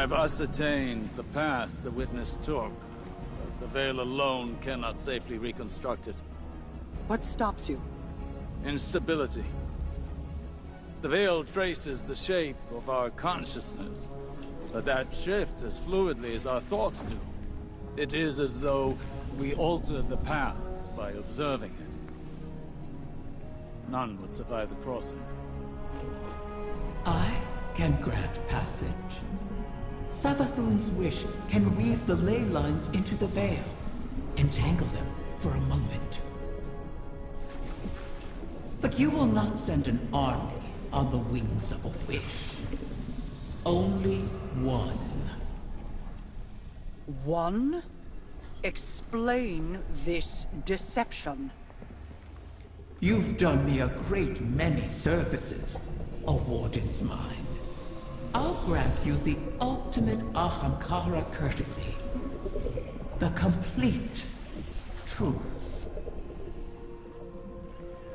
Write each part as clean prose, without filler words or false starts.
I've ascertained the path the witness took. But the Veil alone cannot safely reconstruct it. What stops you? Instability. The Veil traces the shape of our consciousness, but that shifts as fluidly as our thoughts do. It is as though we alter the path by observing it. None would survive the crossing. I can grant passage. Savathun's wish can weave the ley lines into the Veil, entangle them for a moment. But you will not send an army on the wings of a wish. Only one. One? Explain this deception. You've done me a great many services, O Warden's Mind. I'll grant you the ultimate Ahamkara courtesy. The complete truth.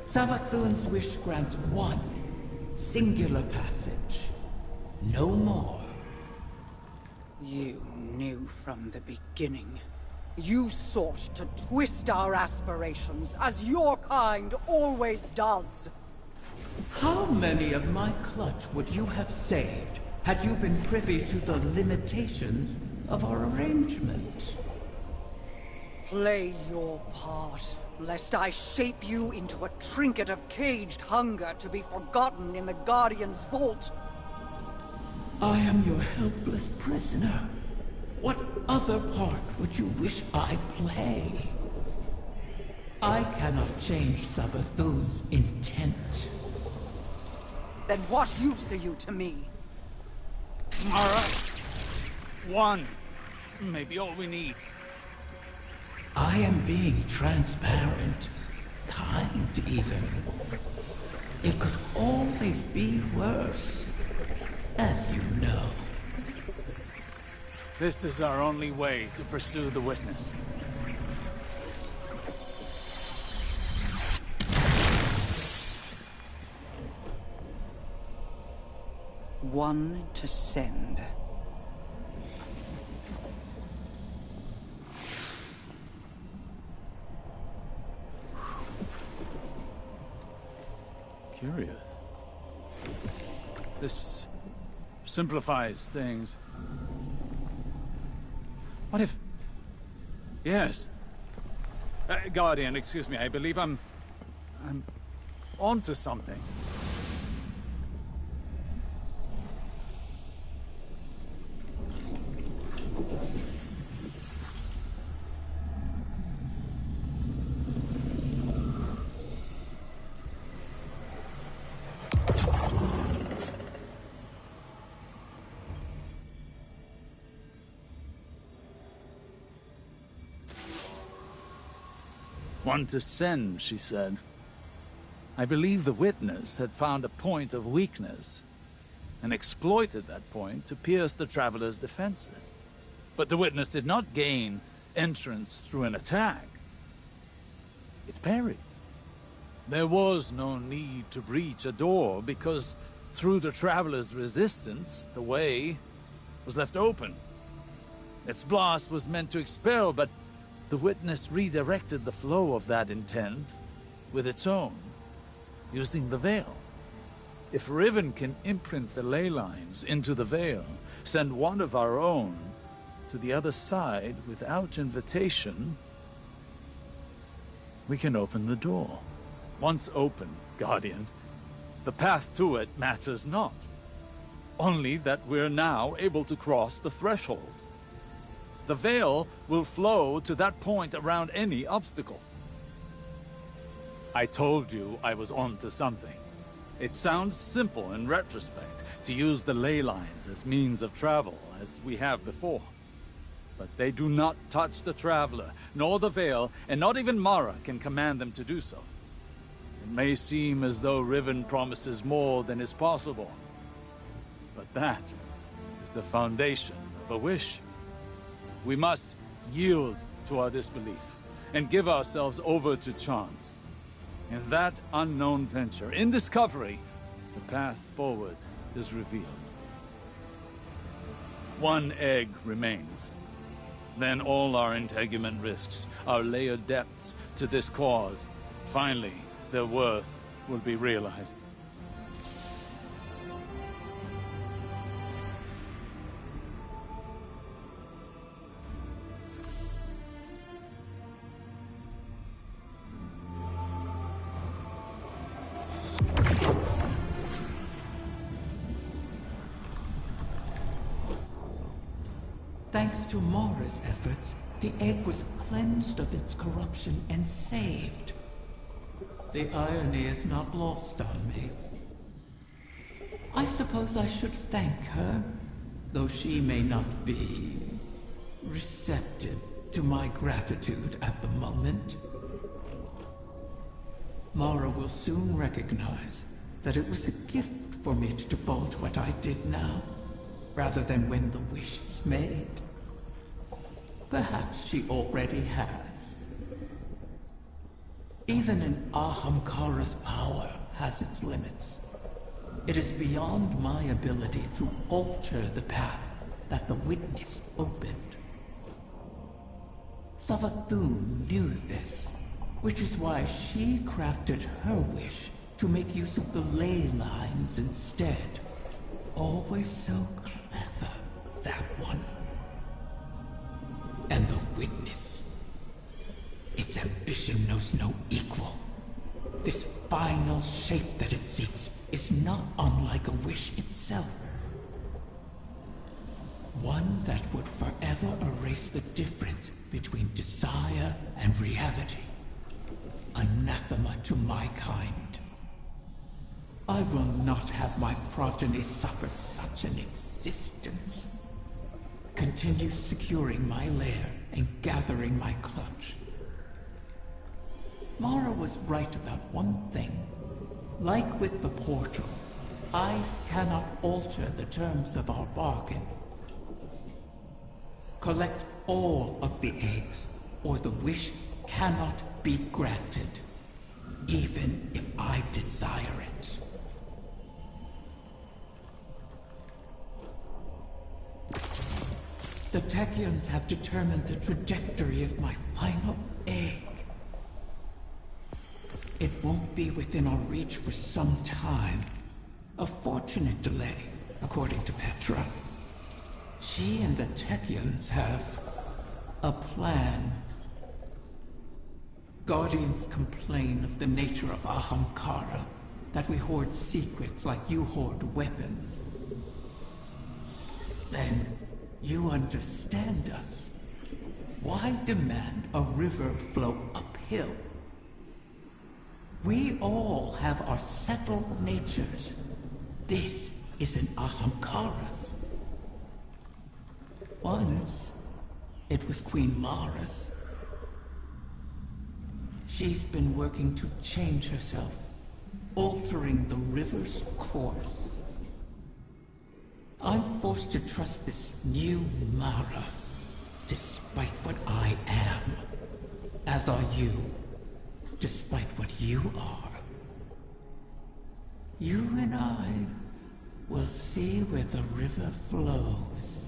Savathun's wish grants one singular passage. No more. You knew from the beginning. You sought to twist our aspirations, as your kind always does. How many of my clutch would you have saved had you been privy to the limitations of our arrangement? Play your part, lest I shape you into a trinket of caged hunger to be forgotten in the Guardian's vault. I am your helpless prisoner. What other part would you wish I play? I cannot change Savathun's intent. Then what use are you to me? All right. One. Maybe all we need. I am being transparent. Kind, even. It could always be worse. As you know. This is our only way to pursue the witness. One to send. Curious. This simplifies things. What if... Yes. Guardian, excuse me, I believe I'm onto something. One to send, she said. I believe the witness had found a point of weakness and exploited that point to pierce the traveler's defenses. But the witness did not gain entrance through an attack. It parried. There was no need to breach a door because through the traveler's resistance, the way was left open. Its blast was meant to expel, but the witness redirected the flow of that intent with its own, using the Veil. If Riven can imprint the ley lines into the Veil, send one of our own to the other side without invitation, we can open the door. Once open, Guardian, the path to it matters not. Only that we're now able to cross the threshold. The Veil will flow to that point around any obstacle. I told you I was onto something. It sounds simple in retrospect to use the ley lines as means of travel, as we have before. But they do not touch the Traveler, nor the Veil, and not even Mara can command them to do so. It may seem as though Riven promises more than is possible, but that is the foundation of a wish. We must yield to our disbelief and give ourselves over to chance. In that unknown venture, in discovery, the path forward is revealed. One egg remains. Then all our integument risks, our layered depths to this cause, finally, their worth will be realized. Thanks to Mara's efforts, the egg was cleansed of its corruption and saved. The irony is not lost on me. I suppose I should thank her, though she may not be receptive to my gratitude at the moment. Mara will soon recognize that it was a gift for me to divulge what I did now, rather than when the wish is made. Perhaps she already has. Even an Ahamkara's power has its limits. It is beyond my ability to alter the path that the Witness opened. Savathun knew this, which is why she crafted her wish to make use of the ley lines instead. Always so clever, that one. And the Witness. Its ambition knows no equal. This final shape that it seeks is not unlike a wish itself. One that would forever erase the difference between desire and reality. Anathema to my kind. I will not have my progeny suffer such an existence. Continue securing my lair and gathering my clutch. Mara was right about one thing. Like with the portal, I cannot alter the terms of our bargain. Collect all of the eggs, or the wish cannot be granted, even if I desire it. The Techeuns have determined the trajectory of my final egg. It won't be within our reach for some time. A fortunate delay, according to Petra. She and the Techeuns have a plan. Guardians complain of the nature of Ahamkara, that we hoard secrets like you hoard weapons. Then, you understand us. Why demand a river flow uphill? We all have our settled natures. This isn't Ahamkara's. Once, it was Queen Mara's. She's been working to change herself, altering the river's course. I'm forced to trust this new Mara, despite what I am. As are you, despite what you are. You and I will see where the river flows.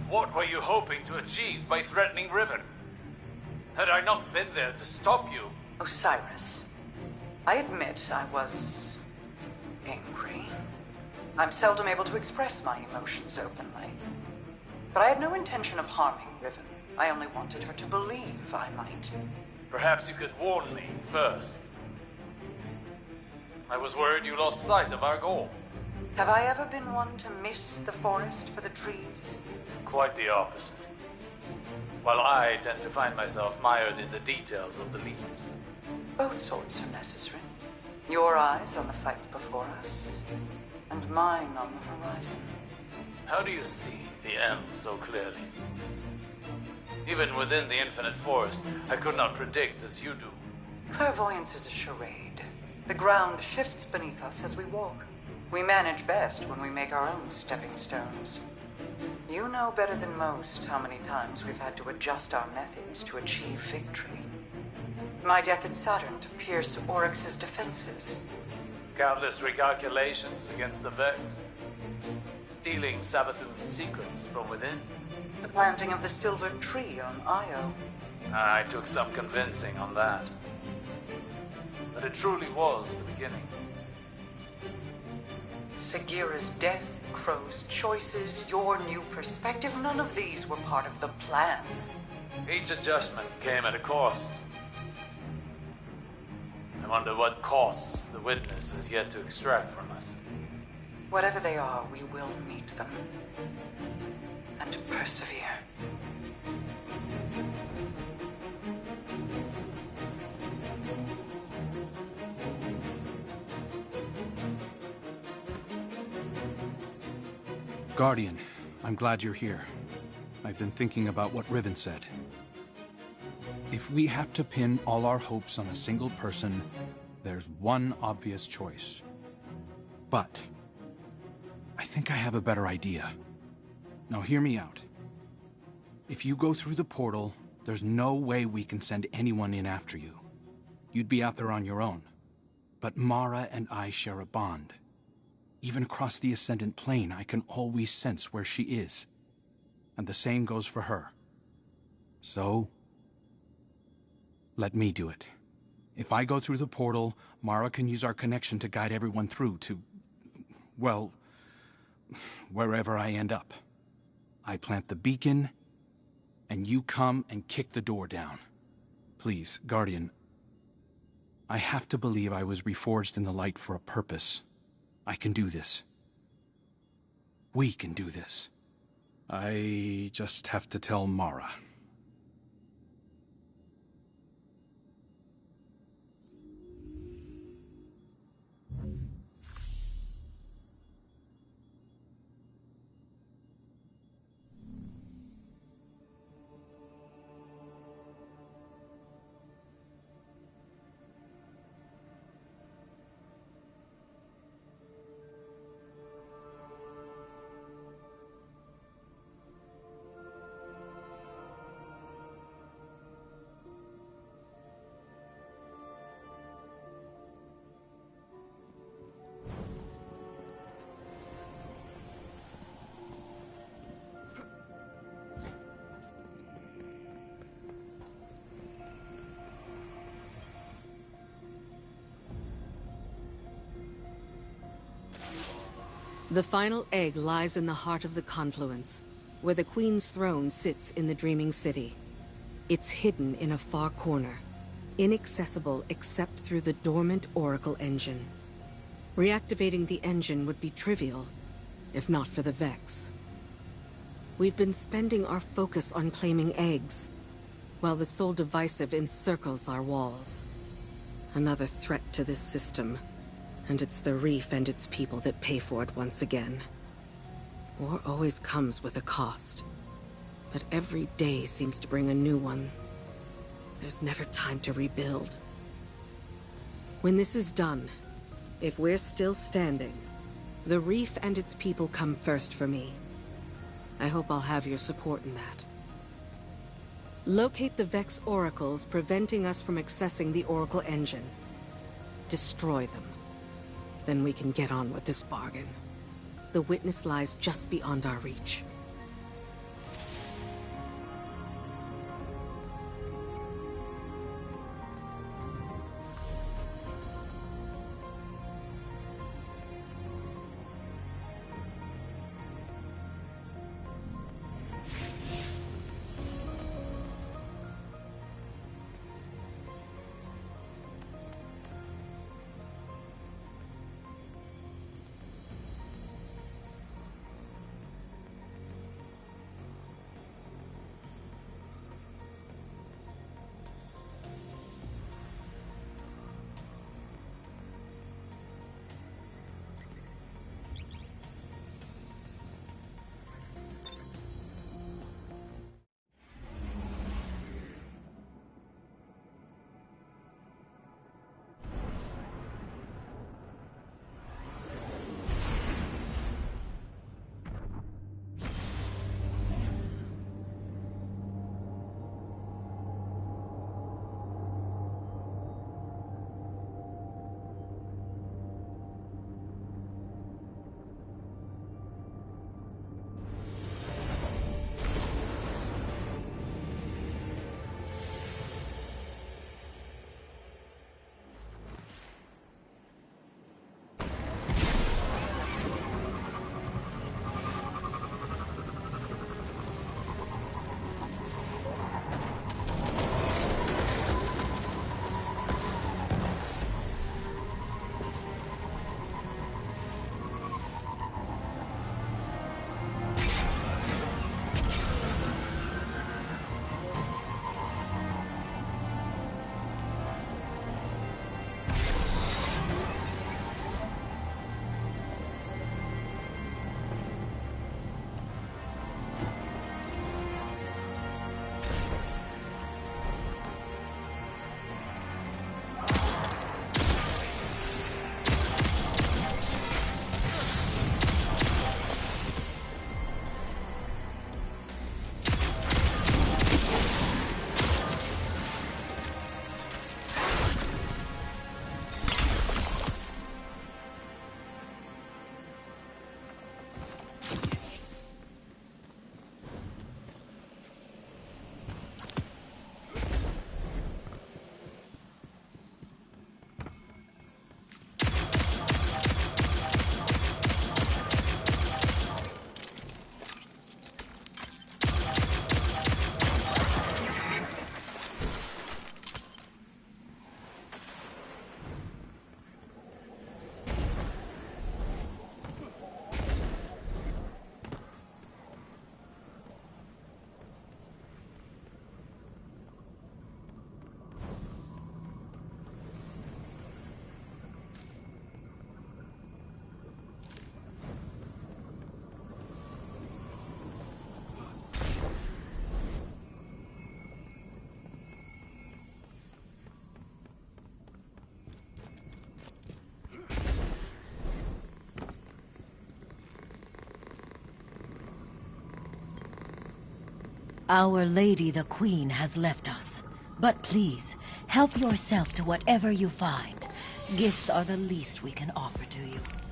What were you hoping to achieve by threatening Riven? Had I not been there to stop you? Osiris, I admit I was angry. I'm seldom able to express my emotions openly. But I had no intention of harming Riven. I only wanted her to believe I might. Perhaps you could warn me first. I was worried you lost sight of our goal. Have I ever been one to miss the forest for the trees? Quite the opposite. While I tend to find myself mired in the details of the leaves. Both sorts are necessary. Your eyes on the fight before us, and mine on the horizon. How do you see the end so clearly? Even within the infinite forest, I could not predict as you do. Clairvoyance is a charade. The ground shifts beneath us as we walk. We manage best when we make our own stepping stones. You know better than most how many times we've had to adjust our methods to achieve victory. My death at Saturn to pierce Oryx's defenses. Countless recalculations against the Vex. Stealing Savathun's secrets from within. The planting of the silver tree on Io. I took some convincing on that. But it truly was the beginning. Sagira's death, Crow's choices, your new perspective, none of these were part of the plan. Each adjustment came at a cost. I wonder what costs the Witness has yet to extract from us. Whatever they are, we will meet them. And persevere. Guardian, I'm glad you're here. I've been thinking about what Riven said. If we have to pin all our hopes on a single person, there's one obvious choice. But I think I have a better idea. Now hear me out. If you go through the portal, there's no way we can send anyone in after you. You'd be out there on your own. But Mara and I share a bond. Even across the Ascendant Plane, I can always sense where she is. And the same goes for her. So, let me do it. If I go through the portal, Mara can use our connection to guide everyone through to, well, wherever I end up. I plant the beacon, and you come and kick the door down. Please, Guardian, I have to believe I was reforged in the light for a purpose. I can do this. We can do this. I just have to tell Mara. The final egg lies in the heart of the confluence, where the Queen's throne sits in the Dreaming City. It's hidden in a far corner, inaccessible except through the dormant Oracle engine. Reactivating the engine would be trivial, if not for the Vex. We've been spending our focus on claiming eggs, while the Soul Divisive encircles our walls. Another threat to this system. And it's the Reef and its people that pay for it once again. War always comes with a cost. But every day seems to bring a new one. There's never time to rebuild. When this is done, if we're still standing, the Reef and its people come first for me. I hope I'll have your support in that. Locate the Vex Oracles preventing us from accessing the Oracle engine. Destroy them. Then we can get on with this bargain. The Witness lies just beyond our reach. Our Lady the Queen has left us. But please, help yourself to whatever you find. Gifts are the least we can offer to you.